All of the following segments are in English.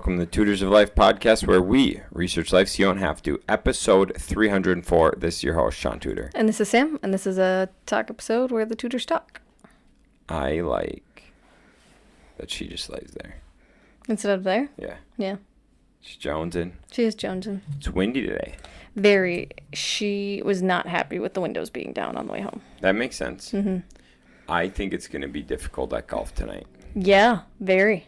welcome to the Tutors of Life podcast, where we research life so you don't have to. Episode 304. This is your host, Shaun Tudor. And this is Sam, and this is a talk episode where the tutors talk. I like that she just lays there. Instead of there? Yeah. Yeah. She's jonesing. She is jonesing. It's windy today. Very. She was not happy with the windows being down on the way home. That makes sense. Mm-hmm. I think it's going to be difficult at golf tonight. Yeah, very.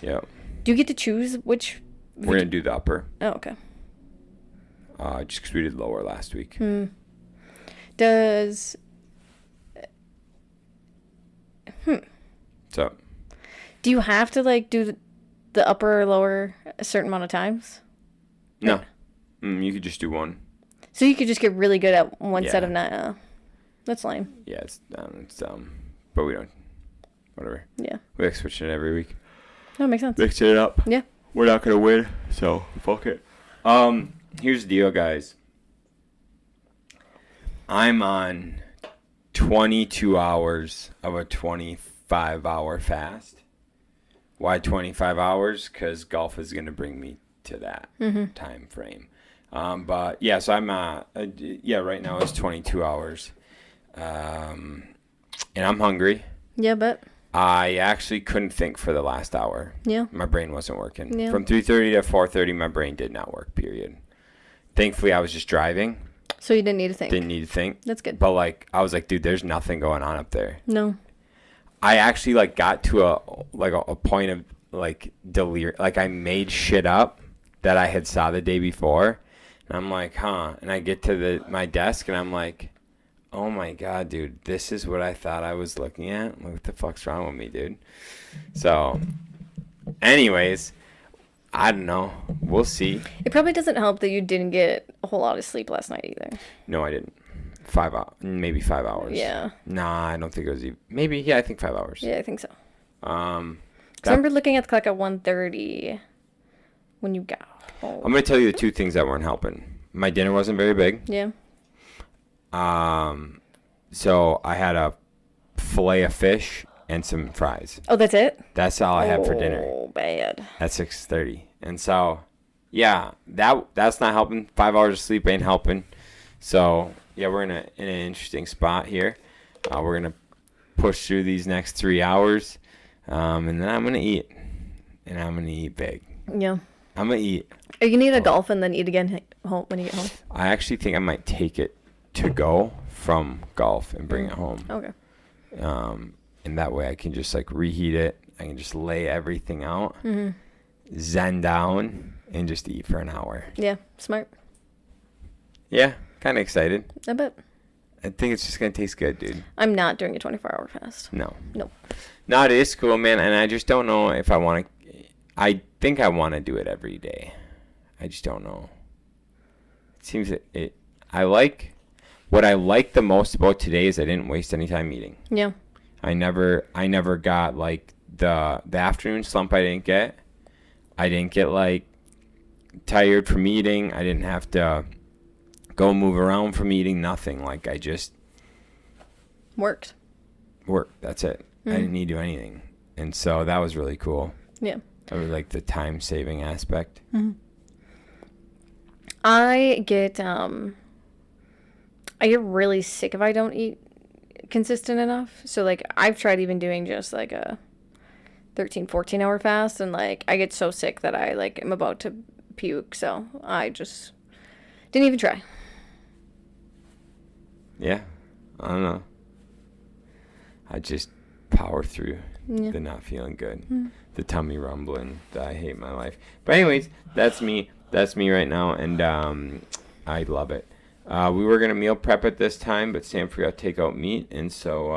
Yep. Do you get to choose which? We're going to do the upper. Oh, okay. Just because we did lower last week. Does... What's up? Do you have to, do the upper or lower a certain amount of times? No. You could just do one. So you could just get really good at one set of nine. That's lame. Yeah, it's but we don't. Whatever. Yeah. We like switching it every week. That makes sense. Mixing it up. Yeah. We're not going to win, so fuck it. Here's the deal, guys. I'm on 22 hours of a 25-hour fast. Why 25 hours? Because golf is going to bring me to that time frame. But, yeah, so I'm, right now it's 22 hours. And I'm hungry. Yeah, but... I actually couldn't think for the last hour. Yeah. My brain wasn't working. Yeah. From 3:30 to 4:30, my brain did not work, period. Thankfully, I was just driving. So you didn't need to think. Didn't need to think. That's good. But, I was like, dude, there's nothing going on up there. No. I actually, got to a point of, delirium. I made shit up that I had saw the day before. And I'm like, huh. And I get to my desk, and I'm like... Oh my God, dude, this is what I thought I was looking at? What the fuck's wrong with me, dude? So, anyways, I don't know. We'll see. It probably doesn't help that you didn't get a whole lot of sleep last night either. No, I didn't. 5 hours. Maybe 5 hours. Yeah. Nah, I don't think it was even. Maybe, yeah, I think 5 hours. Yeah, I think so. I remember looking at the clock at 1:30 when you got home. I'm going to tell you the two things that weren't helping. My dinner wasn't very big. Yeah. So I had a fillet of fish and some fries. Oh, that's it? That's all I had for dinner. Oh, bad. At 6:30. And so, yeah, that's not helping. 5 hours of sleep ain't helping. So, yeah, we're in an interesting spot here. We're going to push through these next 3 hours. And then I'm going to eat. And I'm going to eat big. Yeah. I'm going to eat. Are you going to eat a golf and then eat again home when you get home? I actually think I might take it to go from golf and bring it home. Okay. And that way I can just reheat it. I can just lay everything out, zen down, and just eat for an hour. Yeah, smart. Yeah, kind of excited. I bet. I think it's just going to taste good, dude. I'm not doing a 24-hour fast. No. Nope. No, it is cool, man, and I just don't know if I want to. I think I want to do it every day. I just don't know. It seems that what I like the most about today is I didn't waste any time eating. Yeah. I never got the afternoon slump I didn't get. I didn't get tired from eating. I didn't have to go move around from eating. Nothing. I just worked. That's it. I didn't need to do anything. And so that was really cool. Yeah. I really the time saving aspect. Mm-hmm. I get really sick if I don't eat consistent enough. So, I've tried even doing just, a 13, 14-hour fast. And, I get so sick that I, am about to puke. So, I just didn't even try. Yeah. I don't know. I just power through the not feeling good. The tummy rumbling. I hate my life. But, anyways, that's me. That's me right now. And I love it. We were going to meal prep at this time, but Sam forgot to take out meat, and so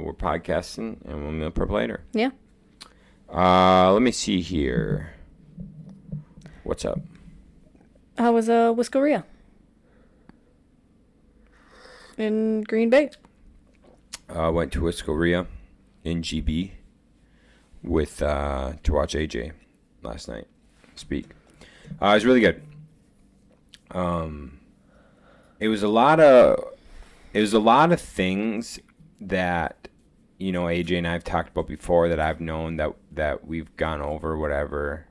we're podcasting, and we'll meal prep later. Yeah. Let me see here. What's up? How was Whiskeria in Green Bay? Went to Whiskeria in GB with to watch AJ last night speak. It was really good. It was a lot of things that AJ and I have talked about before that I've known that we've gone over whatever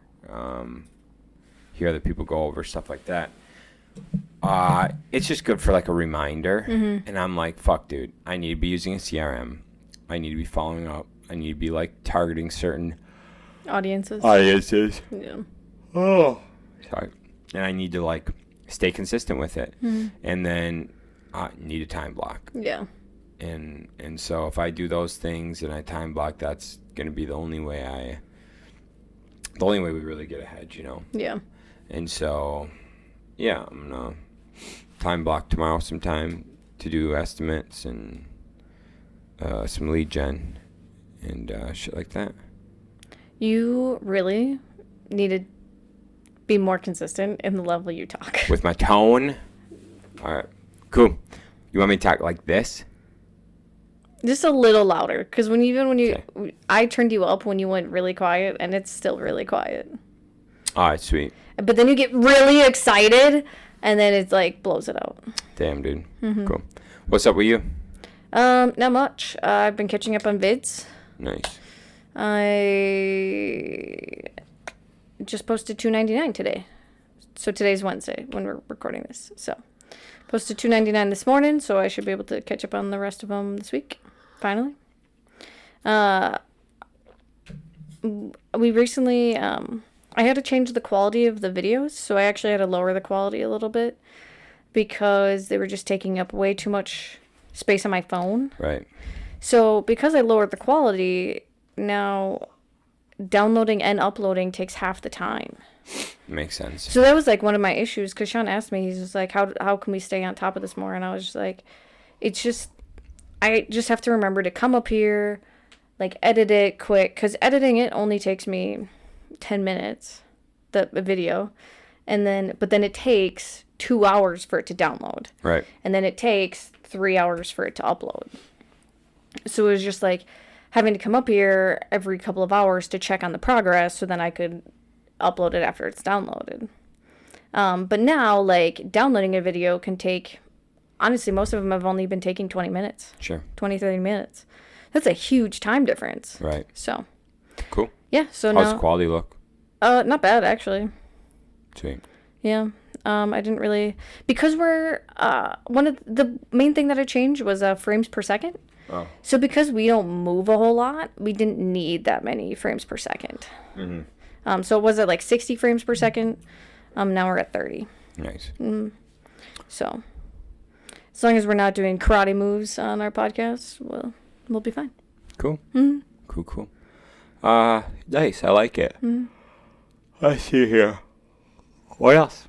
hear other people go over stuff like that. It's just good for like a reminder. And I'm like, fuck, dude, I need to be using a CRM. I need to be following up. I need to be like targeting certain Audiences. Yeah. Oh. Sorry. And I need to like stay consistent with it. And then I need a time block. Yeah. And so if I do those things and I time block, that's going to be the only way we really get ahead, you know? Yeah. And so, yeah, I'm going to time block tomorrow sometime to do estimates and some lead gen and shit like that. You really need to be more consistent in the level you talk. With my tone? All right. Cool. You want me to talk like this? Just a little louder, because when you, Okay. I turned you up when you went really quiet, and it's still really quiet. All right, sweet. But then you get really excited, and then it's like blows it out. Damn, dude. Cool. What's up with you? Not much. I've been catching up on vids. Nice. I just posted 299 today. So today's Wednesday when we're recording this. So posted 299 this morning, so I should be able to catch up on the rest of them this week. Finally. We recently I had to change the quality of the videos, so I actually had to lower the quality a little bit because they were just taking up way too much space on my phone. Right. So because I lowered the quality, now downloading and uploading takes half the time. Makes sense. So that was like one of my issues, because Shaun asked me, he's just like, how can we stay on top of this more? And I was just like, I just have to remember to come up here, like edit it quick, because editing it only takes me 10 minutes, the video, but then it takes 2 hours for it to download. Right. And then it takes 3 hours for it to upload. So it was just like having to come up here every couple of hours to check on the progress so then I could upload it after it's downloaded. But now, like, downloading a video can take, honestly, most of them have only been taking 20 minutes. Sure. 20, 30 minutes. That's a huge time difference. Right. So. Cool. Yeah, so How's now. the quality look? Not bad, actually. Sweet. Yeah. I didn't really, because we're, one of the main thing that I changed was frames per second. Oh. So because we don't move a whole lot, we didn't need that many frames per second. So it was at like 60 frames per second. Now we're at 30. Nice. So as long as we're not doing karate moves on our podcast, we'll be fine. Cool. Cool. Nice. I like it. I see here. What else?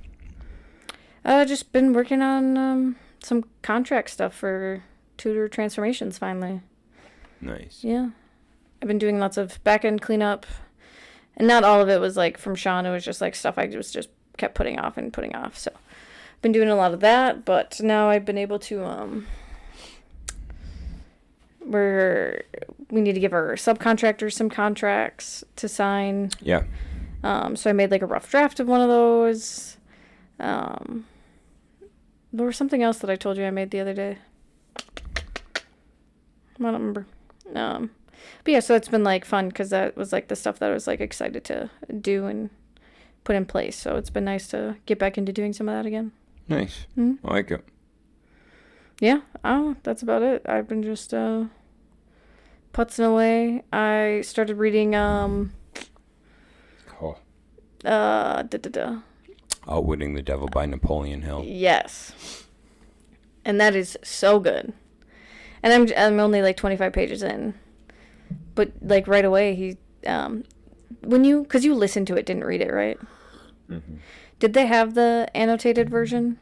Just been working on some contract stuff for tutor transformations finally. Nice. Yeah. I've been doing lots of back-end cleanup. And not all of it was like from Shaun. It was just like stuff I just kept putting off. So I've been doing a lot of that. But now I've been able to, we need to give our subcontractors some contracts to sign. Yeah. So I made like a rough draft of one of those. There was something else that I told you I made the other day. I don't remember. But yeah, so it's been like fun because that was like the stuff that I was like excited to do and put in place. So it's been nice to get back into doing some of that again. Nice. I like it. Yeah. Oh, that's about it. I've been just putzing away. I started reading Outwitting the Devil by Napoleon Hill. Yes. And that is so good. And I'm only like 25 pages in. But like right away he because you listened to it, didn't read it, right? Did they have the annotated version?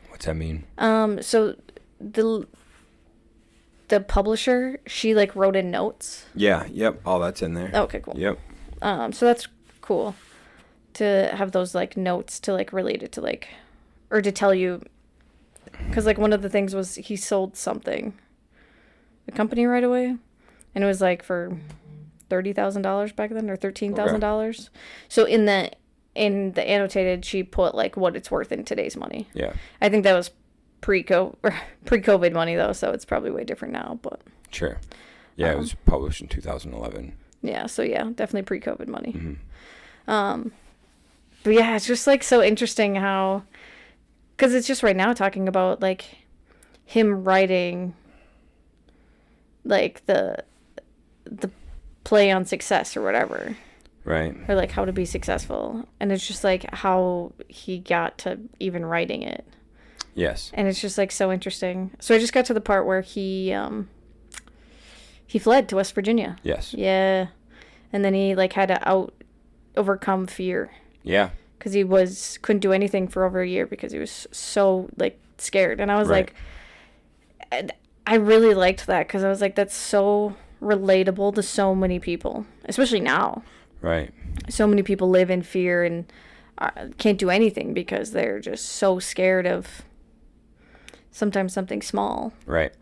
What's that mean? So the publisher, she like wrote in notes. Yeah, yep, all that's in there. Okay, cool. Yep. So that's cool to have those like notes to like relate it to like, or to tell you, because like one of the things was he sold something, the company right away, and it was like for $30,000 back then, or $13,000. Okay. So in the annotated, she put like what it's worth in today's money. Yeah. I think that was pre-COVID money though, so it's probably way different now. But sure. Yeah, it was published in 2011. Yeah, so yeah, definitely pre-COVID money. But yeah, it's just like so interesting how, because it's just right now talking about like him writing like the play on success or whatever, Right. or like how to be successful, and it's just like how he got to even writing it, Yes. and it's just like so interesting. So I just got to the part where he fled to West Virginia. Yes. Yeah, and then he like had to overcome fear. Yeah. Because he couldn't do anything for over a year because he was so like scared, and I was Right. like, and I really liked that because I was like, that's so relatable to so many people, especially now. Right. So many people live in fear and can't do anything because they're just so scared of sometimes something small. Right.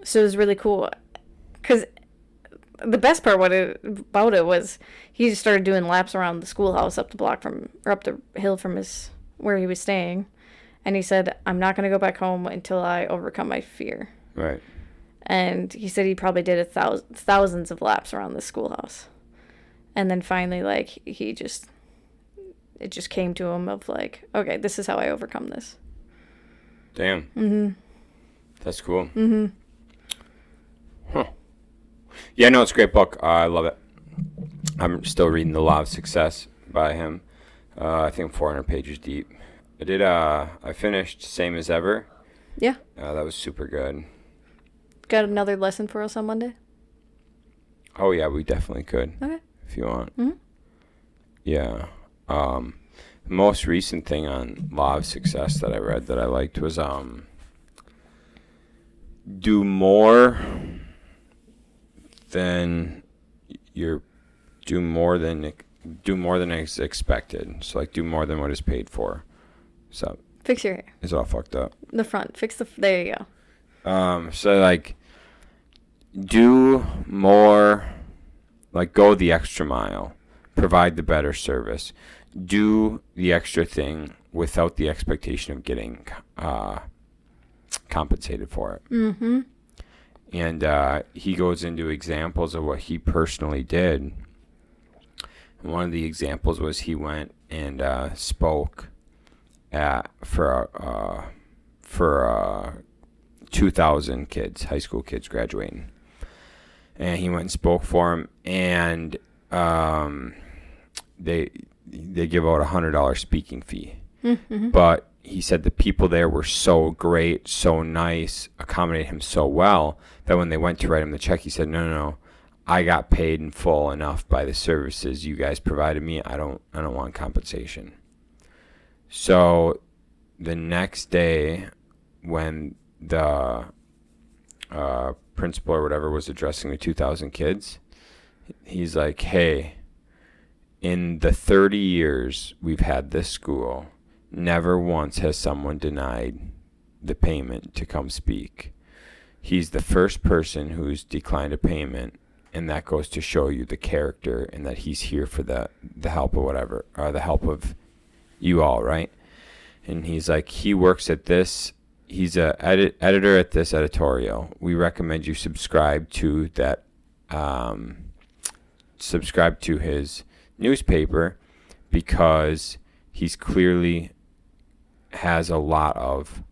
So it was really cool because the best part about it was he just started doing laps around the schoolhouse up the hill from where he was staying, and he said, I'm not going to go back home until I overcome my fear. Right. And he said he probably did thousands of laps around the schoolhouse, and then finally like it just came to him of like, okay, this is how I overcome this. Damn. Mm-hmm. That's cool. Mm-hmm. Huh. Yeah, no, it's a great book. I love it. I'm still reading The Law of Success by him. I think I'm 400 pages deep. I finished Same as Ever. Yeah. That was super good. Got another lesson for us on Monday? Oh, yeah, we definitely could. Okay. If you want. Mm-hmm. Yeah. The most recent thing on Law of Success that I read that I liked was do more than is expected. So like do more than what is paid for. So Fix your hair. it's all fucked up. The front. There you go. So like do more, like go the extra mile, provide the better service, do the extra thing without the expectation of getting compensated for it. Mm-hmm. And he goes into examples of what he personally did. One of the examples was he went and spoke for 2,000 kids, high school kids graduating. And he went and spoke for them, and they give out $100 speaking fee. Mm-hmm. But he said the people there were so great, so nice, accommodated him so well that when they went to write him the check, he said, no, I got paid in full enough by the services you guys provided me. I don't want compensation. So the next day, when the principal or whatever was addressing the 2,000 kids, he's like, hey, in the 30 years we've had this school, never once has someone denied the payment to come speak. He's the first person who's declined a payment, and that goes to show you the character and that he's here for the help of whatever, or the help of you all, right? And he's like, he works at this. He's a editor at this editorial. We recommend you subscribe to that. Subscribe to his newspaper because he's clearly has a lot of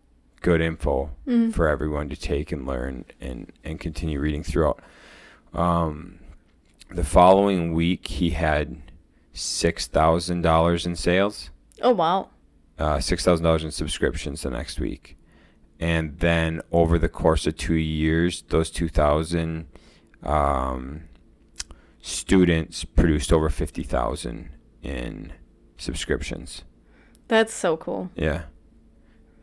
good info for everyone to take and learn and continue reading throughout. The following week, he had $6,000 in sales. Oh, wow. $6,000 in subscriptions the next week. And then over the course of 2 years, those 2,000 students produced over 50,000 in subscriptions. That's so cool. Yeah.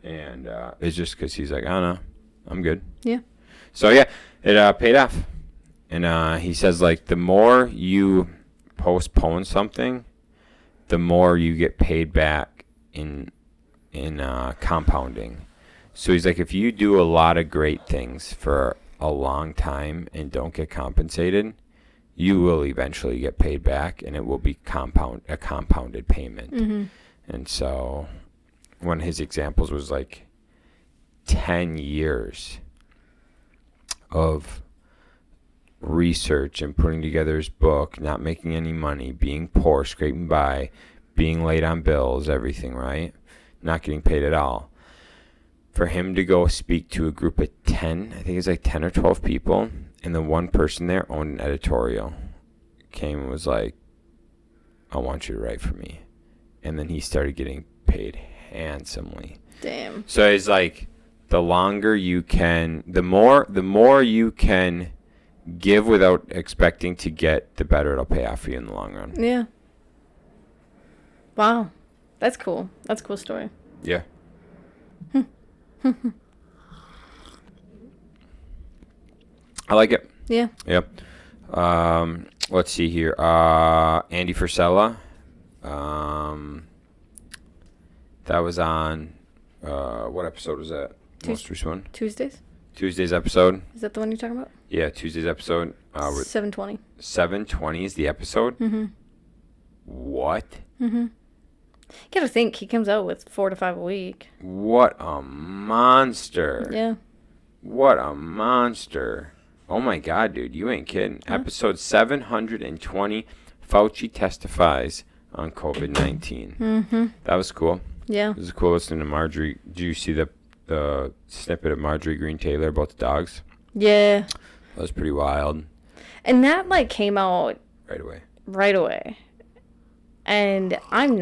And it's just because he's like, I don't know, I'm good. Yeah. So, yeah, it paid off. And he says, like, the more you postpone something, the more you get paid back in compounding. So he's like, if you do a lot of great things for a long time and don't get compensated, you will eventually get paid back, and it will be a compounded payment. Mm-hmm. And so one of his examples was like 10 years of research and putting together his book, not making any money, being poor, scraping by, being late on bills, everything, right? Not getting paid at all. For him to go speak to a group of 10, I think it's like 10 or 12 people, and the one person there owned an editorial, came and was like, I want you to write for me. And then he started getting paid handsomely. Damn. So it's like, the longer you can, the more you can give without expecting to get, the better it'll pay off for you in the long run. Yeah. Wow. That's cool. That's a cool story. Yeah. I like it. Yeah. Yep. Let's see here. Andy Frisella. That was on, what episode was that? Most recent one? Tuesdays? Tuesday's episode. Is that the one you're talking about? Yeah, Tuesday's episode. 7:20. 7:20 is the episode? Mm-hmm. What? Mm-hmm. You gotta think, he comes out with 4 to 5 a week. What a monster. Yeah. What a monster. Oh my God, dude, you ain't kidding. Huh? Episode 720, Fauci testifies on COVID-19. Mm-hmm. That was cool. Yeah. It was cool listening to Marjorie. Did you see the snippet of Marjorie Green Taylor about the dogs? Yeah. That was pretty wild. And that, like, came out Right away. And I'm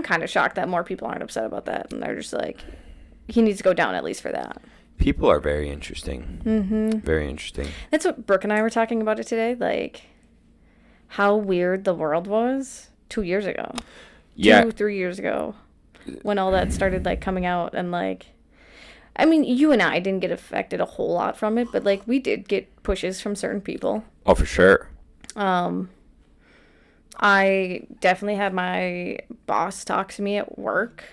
kind of shocked that more people aren't upset about that. And they're just like, he needs to go down at least for that. People are very interesting. Mm-hmm. Very interesting. That's what Brooke and I were talking about it today. Like, how weird the world was 2 years ago. Yeah. 3 years ago. When all that started, like, coming out. And, like, I mean, you and I didn't get affected a whole lot from it. But, like, we did get pushes from certain people. Oh, for sure. I definitely had my boss talk to me at work.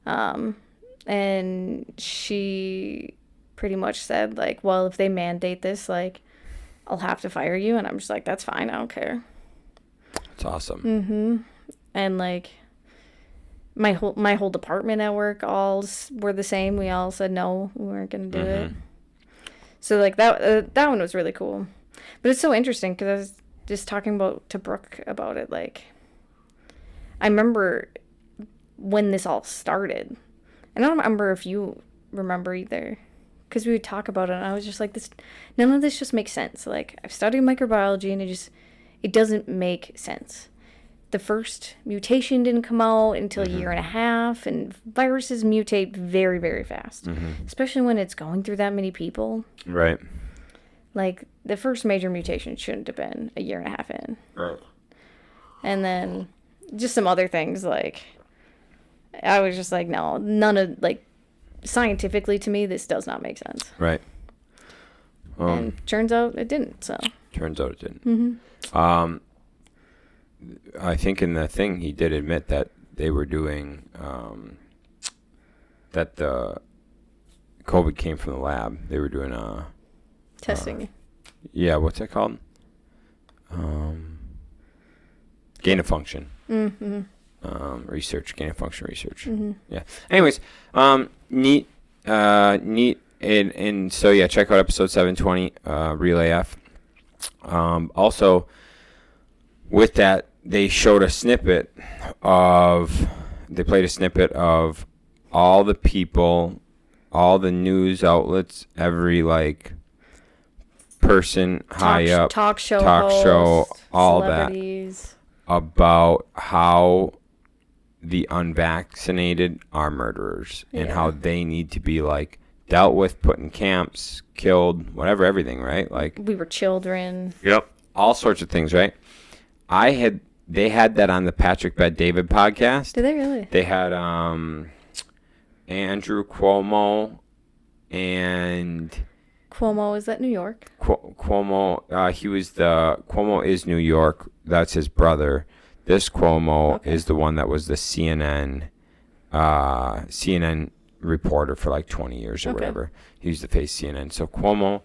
And she pretty much said, like, well, if they mandate this, like, I'll have to fire you. And I'm just like, that's fine. I don't care. That's awesome. Mm-hmm. And, like, my whole department at work all were the same. We all said no, we weren't going to do it. So, like, that one was really cool. But it's so interesting because I was just talking to Brooke about it. Like, I remember when this all started. And I don't remember if you remember either. Because we would talk about it and I was just like, none of this just makes sense. Like, I've studied microbiology and it doesn't make sense. The first mutation didn't come out until a year and a half, and viruses mutate very, very fast, especially when it's going through that many people. Right. Like, the first major mutation shouldn't have been a year and a half in. Right. And then just some other things, like, I was just like, no, none of, like, scientifically to me, this does not make sense. Right. And turns out it didn't, so. Turns out it didn't. I think in the thing he did admit that they were doing, that the COVID came from the lab. They were doing Testing. Yeah, what's that called? Gain of function. Research, gain of function research. Yeah. Anyways, neat. And so, yeah, check out episode 720, Relay F. Also, with that, they played a snippet of all the people, all the news outlets, every, like, person high up, talk show, all celebrities. That, about how the unvaccinated are murderers and how they need to be, like, dealt with, put in camps, killed, whatever, everything, right? Like, we were children. Yep. All sorts of things, right? They had that on the Patrick Bet-David podcast. Did they really? They had Andrew Cuomo and Cuomo, is that New York? Cuomo. Cuomo is New York. That's his brother. This Cuomo is the one that was the CNN reporter for like 20 years or whatever. He used to face CNN. So Cuomo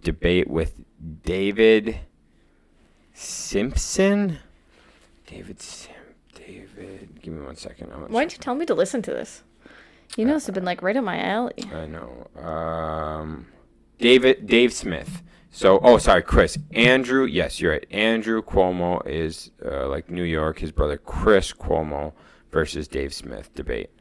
debate with David Simpson. David, give me 1 second. Why'd you tell me to listen to this? You know, this has been like right up my alley. I know. Dave Smith. Sorry, Chris. Andrew, yes, you're right. Andrew Cuomo is like New York. His brother Chris Cuomo versus Dave Smith debate.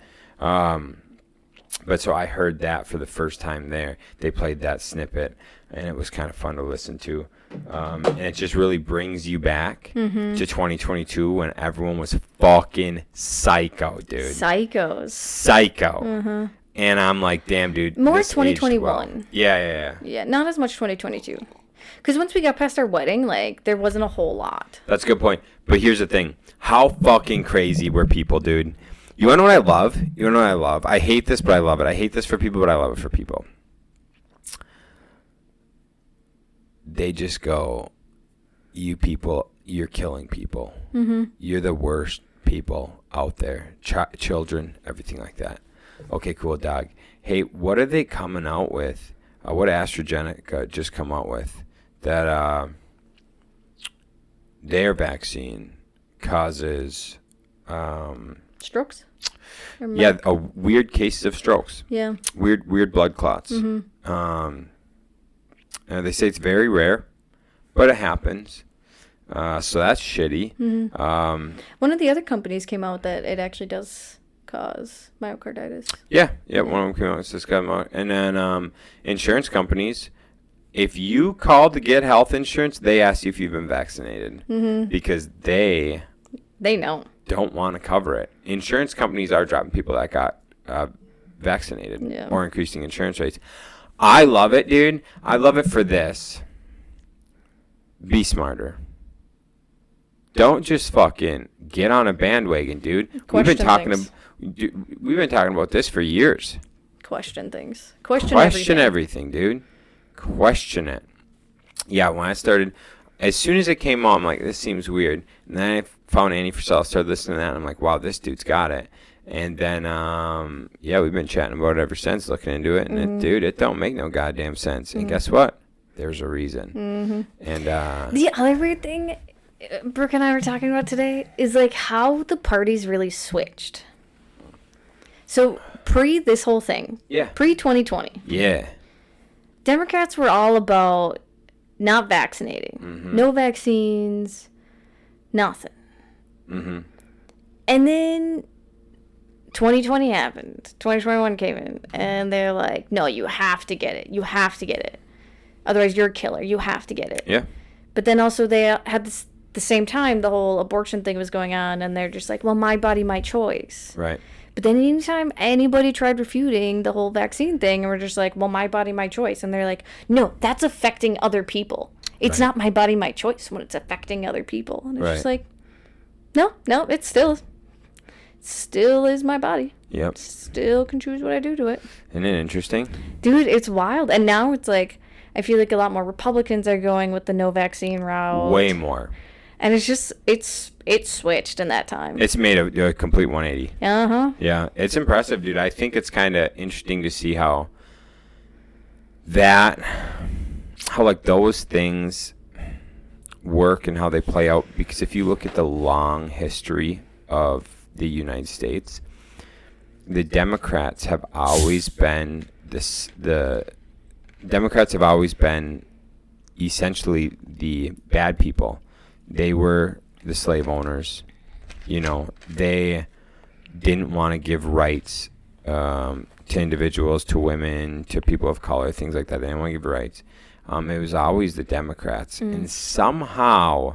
But so I heard that for the first time there. They played that snippet, and it was kind of fun to listen to. And it just really brings you back to 2022 when everyone was fucking psycho, dude. Psycho. And I'm like, damn, dude. More this aged 2021. well. Yeah. Yeah, not as much 2022. Because once we got past our wedding, like, there wasn't a whole lot. That's a good point. But here's the thing. How fucking crazy were people, dude? You want to know what I love? You want to know what I love? I hate this, but I love it. I hate this for people, but I love it for people. They just go, you people, you're killing people. You're the worst people out there. Children, everything like that. Okay, cool, dog. Hey, what are they coming out with? What AstraZeneca just come out with? That their vaccine causes... Strokes? Yeah, a weird cases of strokes. Yeah. Weird blood clots. They say it's very rare, but it happens. So that's shitty. One of the other companies came out that it actually does cause myocarditis. Yeah. One of them came out. It's this guy. And then insurance companies, if you call to get health insurance, they ask you if you've been vaccinated because they know. Don't want to cover it. Insurance companies are dropping people that got vaccinated or increasing insurance rates. I love it, dude. I love it for this. Be smarter. Don't just fucking get on a bandwagon, dude. We've been talking about this for years. Question things. Question everything, dude. Question it. Yeah, when I started, as soon as it came on, I'm like, this seems weird. And then I found Annie Frisell, started listening to that, and I'm like, wow, this dude's got it. And then, we've been chatting about it ever since, looking into it. And, it don't make no goddamn sense. And guess what? There's a reason. And the other weird thing Brooke and I were talking about today is, like, how the parties really switched. So, pre this whole thing. Yeah. Pre-2020. Yeah. Democrats were all about not vaccinating. No vaccines. Nothing. And then 2020 happened. 2021 came in. And they're like, no, you have to get it. You have to get it. Otherwise, you're a killer. You have to get it. Yeah. But then also they had this, the same time the whole abortion thing was going on. And they're just like, well, my body, my choice. Right. But then anytime anybody tried refuting the whole vaccine thing, and we're just like, well, my body, my choice. And they're like, no, that's affecting other people. It's not my body, my choice when it's affecting other people. And it's just like, no, it still is my body. Yep. Still can choose what I do to it. Isn't it interesting? Dude, it's wild. And now it's like, I feel like a lot more Republicans are going with the no vaccine route. Way more. And it's just, it's switched in that time. It's made a complete 180. Yeah, it's impressive, dude. I think it's kind of interesting to see how like those things work and how they play out. Because if you look at the long history of the United States, the Democrats have always been essentially the bad people. They were the slave owners. They didn't want to give rights to individuals, to women, to people of color, things like that. They didn't want to give rights. It was always the Democrats. And somehow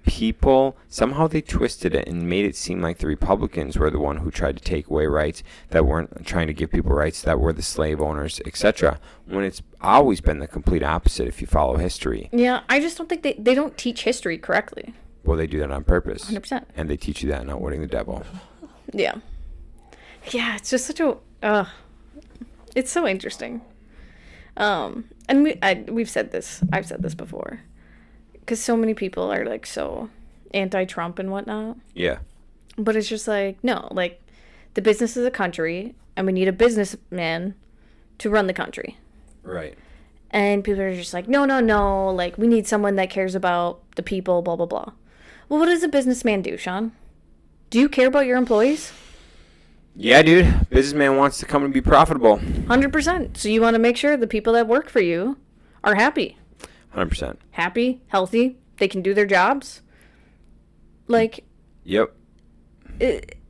they twisted it and made it seem like the Republicans were the one who tried to take away rights, that weren't trying to give people rights, that were the slave owners, etc. When it's always been the complete opposite if you follow history. Yeah, I just don't think they don't teach history correctly. Well, they do that on purpose. 100%. And they teach you that in Outwitting the Devil. Yeah. Yeah, it's just such it's so interesting. And we've said this. I've said this before. Because so many people are, like, so anti-Trump and whatnot. Yeah. But it's just like, no, like, the business is a country, and we need a businessman to run the country. Right. And people are just like, no, like, we need someone that cares about the people, blah, blah, blah. Well, what does a businessman do, Sean? Do you care about your employees? Yeah, dude. Businessman wants to come and be profitable. 100%. So you want to make sure the people that work for you are happy. 100%. happy, healthy, they can do their jobs. Like, Yep.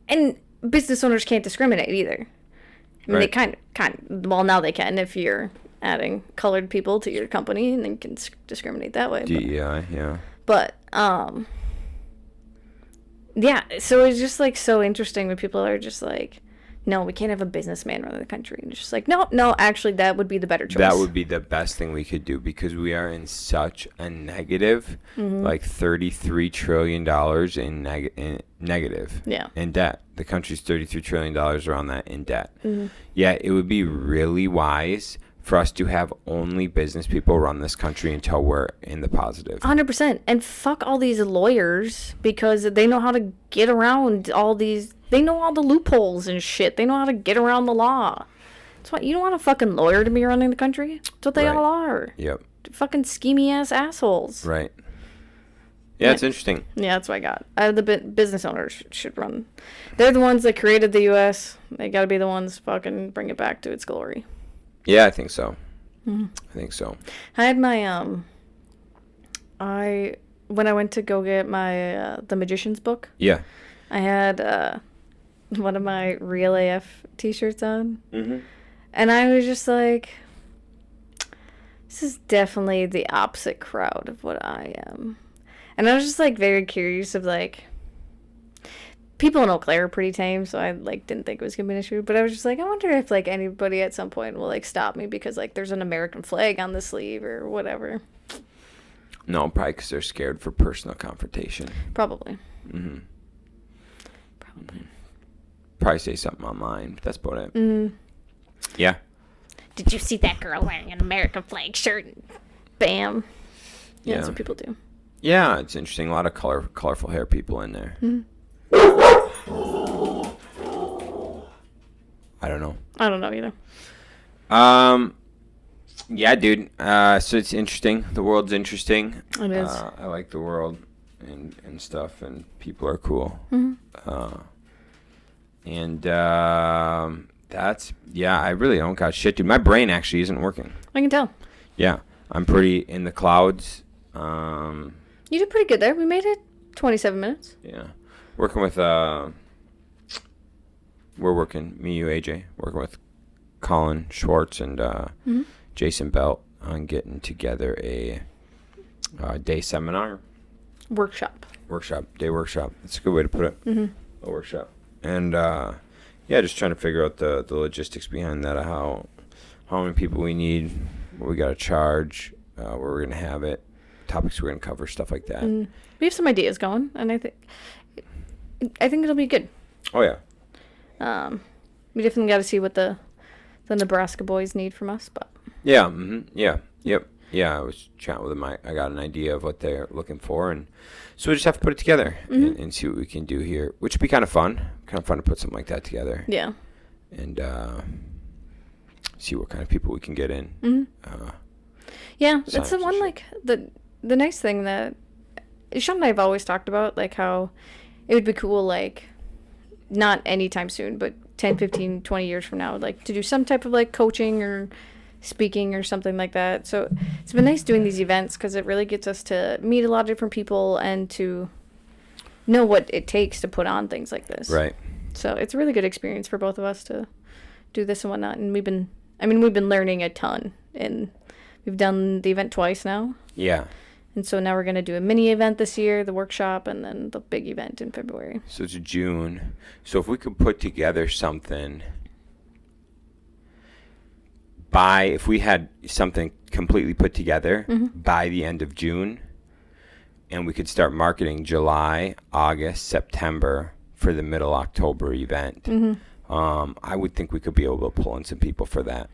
and business owners can't discriminate either. I mean, Right. they well, now they can if you're adding colored people to your company, and then can discriminate that way. DEI, yeah. But yeah, so it's just like so interesting when people are just like, no, we can't have a businessman run the country. And it's just like, no, actually, that would be the better choice. That would be the best thing we could do because we are in such a negative, like $33 trillion in negative. Yeah. In debt. The country's $33 trillion around that in debt. Yeah, it would be really wise for us to have only business people run this country until we're in the positive. 100%. And fuck all these lawyers because they know how to get around all these. They know all the loopholes and shit. They know how to get around the law. That's why you don't want a fucking lawyer to be running the country. That's what they Right. all are. Yep. Fucking schemy ass assholes. Right. Yeah, it's interesting. Yeah, that's what I got. The business owners should run. They're the ones that created the U.S. They got to be the ones fucking bring it back to its glory. Yeah, I think so. I think so. I had my when I went to go get my the Magician's book. Yeah. I had one of my Real AF t-shirts on. And I was just like, this is definitely the opposite crowd of what I am. And I was just like very curious of like, people in Eau Claire are pretty tame, so I like didn't think it was gonna be an issue. But I was just like, I wonder if like anybody at some point will like stop me because like there's an American flag on the sleeve or whatever. No, probably because they're scared for personal confrontation. Probably. Probably say something online, but that's about it. Yeah. Did you see that girl wearing an American flag shirt? Bam. Yeah, that's what people do. Yeah, it's interesting. A lot of colorful hair people in there. I don't know. I don't know either. Yeah, dude. So it's interesting. The world's interesting. It is. I like the world and stuff, and people are cool. That's I really don't got shit, dude. My brain actually isn't working. I can tell. Yeah, I'm pretty in the clouds. You did pretty good there. We made it 27 minutes. Yeah, working with me, you, AJ, working with Colin Schwartz and Jason Belt on getting together a day seminar. Workshop. Day workshop. That's a good way to put it. A workshop. And just trying to figure out the logistics behind that, of how many people we need, what we got to charge, where we're going to have it, topics we're going to cover, stuff like that. We have some ideas going, and I think it'll be good. Oh, yeah. We definitely got to see what the Nebraska boys need from us, but Yeah. Yeah. Yep. Yeah, I was chatting with them. I got an idea of what they're looking for, and so we just have to put it together and see what we can do here, which would be kind of fun. Kind of fun to put something like that together. Yeah. And see what kind of people we can get in. Yeah, that's the one, like, the nice thing that Shaun and I have always talked about, like, how it would be cool, like, not anytime soon, but 10, 15, 20 years from now, like, to do some type of, like, coaching or speaking or something like that. So it's been nice doing these events because it really gets us to meet a lot of different people and to know what it takes to put on things like this. Right. So it's a really good experience for both of us to do this and whatnot. And we've been learning a ton, and we've done the event twice now. Yeah. And so now we're going to do a mini event this year, the workshop, and then the big event in February. So it's June. So if we could put together something if we had something completely put together by the end of June, and we could start marketing July, August, September for the middle October event, I would think we could be able to pull in some people for that.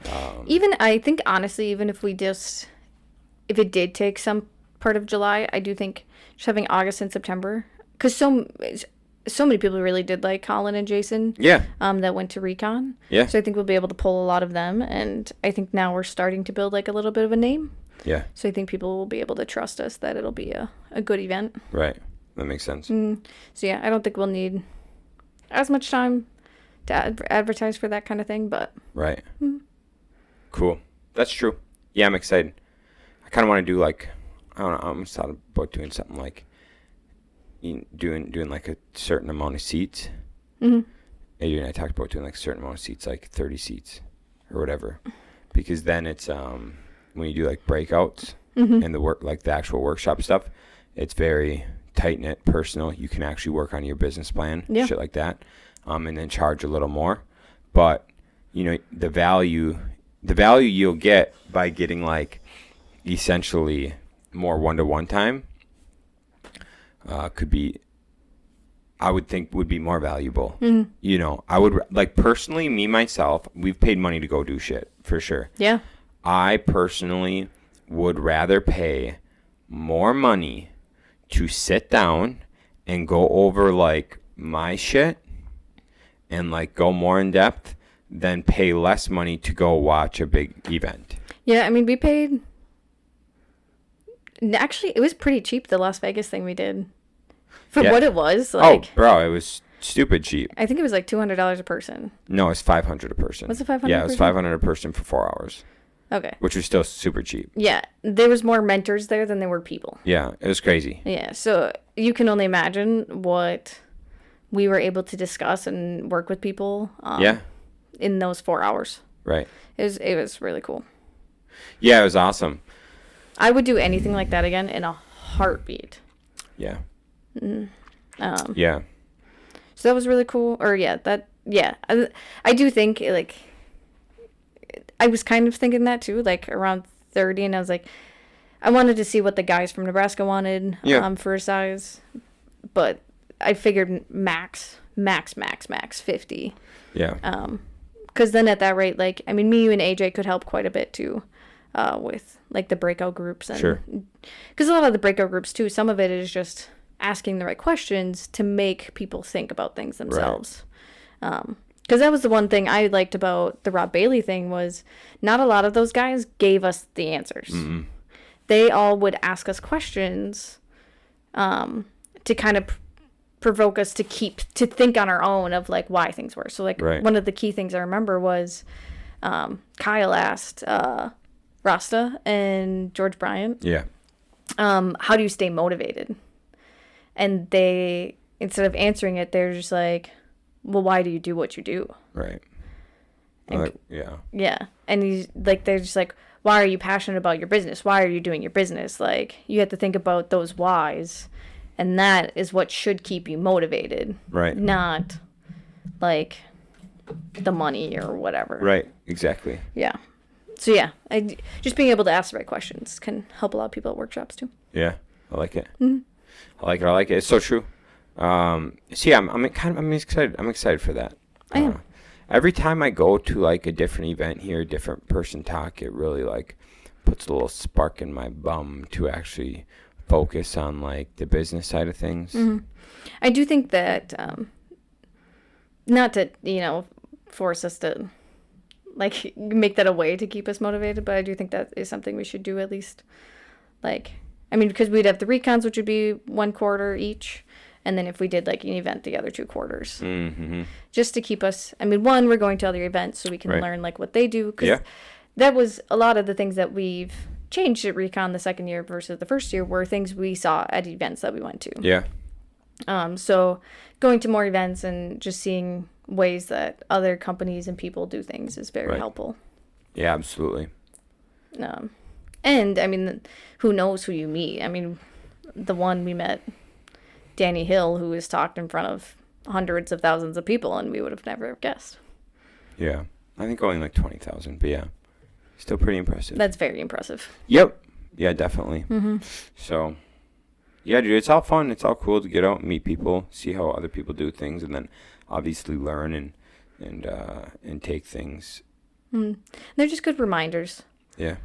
I think honestly, even if if it did take some part of July, I do think just having August and September, because so many people really did like Colin and Jason. Yeah. That went to Recon. Yeah. So I think we'll be able to pull a lot of them, and I think now we're starting to build like a little bit of a name. Yeah. So I think people will be able to trust us that it'll be a good event. Right. That makes sense. So yeah, I don't think we'll need as much time to advertise for that kind of thing, but Right. Cool. That's true. Yeah, I'm excited. I kind of want to do like, I don't know, I'm just thought about doing something like doing like a certain amount of seats. Adrian and I talked about doing like a certain amount of seats, like 30 seats or whatever, because then it's when you do like breakouts and the work, like the actual workshop stuff, it's very tight knit, personal. You can actually work on your business plan, shit like that, and then charge a little more. But you know, the value you'll get by getting like essentially more one-to-one time could be, I would think, would be more valuable. You know, I would like personally, me myself, we've paid money to go do shit for sure. Yeah. I personally would rather pay more money to sit down and go over like my shit and like go more in depth than pay less money to go watch a big event. Yeah, I mean, we paid. Actually, it was pretty cheap, the Las Vegas thing we did. For what it was. Like, oh, bro, it was stupid cheap. I think it was like $200 a person. No, it's $500 a person. Was it $500? Yeah, it was $500 a person for 4 hours. Okay. Which was still super cheap. Yeah, there was more mentors there than there were people. Yeah, it was crazy. Yeah, so you can only imagine what we were able to discuss and work with people. In those 4 hours. Right. It was really cool. Yeah, it was awesome. I would do anything like that again in a heartbeat. Yeah. Yeah. So that was really cool. Or I do think like I was kind of thinking that too, like around 30, and I was like, I wanted to see what the guys from Nebraska wanted for a size, but I figured max 50. Yeah. Because then at that rate, like, I mean, me, you, and AJ could help quite a bit too, with like the breakout groups. And, sure. Because a lot of the breakout groups too, some of it is just asking the right questions to make people think about things themselves. Because that was the one thing I liked about the Rob Bailey thing was not a lot of those guys gave us the answers. They all would ask us questions to kind of provoke us to think on our own of like why things were. So like one of the key things I remember was Kyle asked Rasta and George Bryant, how do you stay motivated? And they, instead of answering it, they're just like, well, why do you do what you do? Right. And, yeah. Yeah. And he's like, they're just like, why are you passionate about your business? Why are you doing your business? Like, you have to think about those whys. And that is what should keep you motivated. Right. Not like the money or whatever. Right. Exactly. Yeah. So yeah, just being able to ask the right questions can help a lot of people at workshops too. Yeah. I like it. I like it. It's so true. So yeah, I'm excited. I'm excited for that. I am. Every time I go to like a different event, hear a different person talk, it really like puts a little spark in my bum to actually focus on like the business side of things. I do think that not to force us to like make that a way to keep us motivated, but I do think that is something we should do at least. Like, I mean, because we'd have the recons, which would be 1 quarter each, and then if we did like an event, the other 2 quarters, just to keep us. I mean, one, we're going to other events so we can learn like what they do, because that was a lot of the things that we've changed at recon the second year versus the first year were things we saw at events that we went to. Yeah. So going to more events and just seeing ways that other companies and people do things is very helpful. Yeah, absolutely. And I mean, who knows who you meet? I mean, the one we met, Danny Hill, who has talked in front of hundreds of thousands of people, and we would have never guessed. Yeah. I think only like 20,000, but yeah. Still pretty impressive. That's very impressive. Yep. Yeah, definitely. So, yeah, dude, it's all fun. It's all cool to get out and meet people, see how other people do things, and then obviously learn and take things. They're just good reminders. Yeah.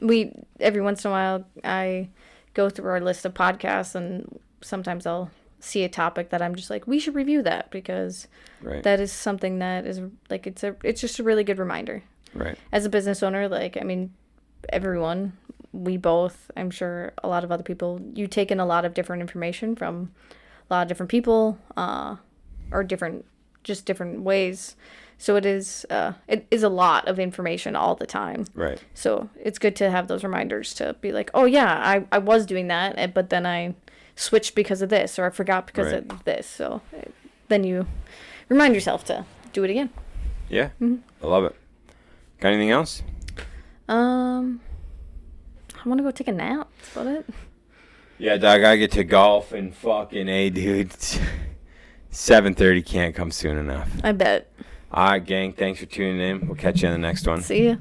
We every once in a while I go through our list of podcasts, and sometimes I'll see a topic that I'm just like, we should review that, because that is something that is like it's just a really good reminder. Right. As a business owner, like, I mean, everyone, we both, I'm sure a lot of other people, you take in a lot of different information from a lot of different people, or different ways. So it is a lot of information all the time. Right. So it's good to have those reminders to be like, oh yeah, I was doing that, but then I switched because of this, or I forgot because Right. of this. So then you remind yourself to do it again. Yeah. I love it. Got anything else? I want to go take a nap. That's about it. Yeah, dog, I get to golf and fucking dude. 7:30 can't come soon enough. I bet. All right, gang. Thanks for tuning in. We'll catch you in the next one. See ya.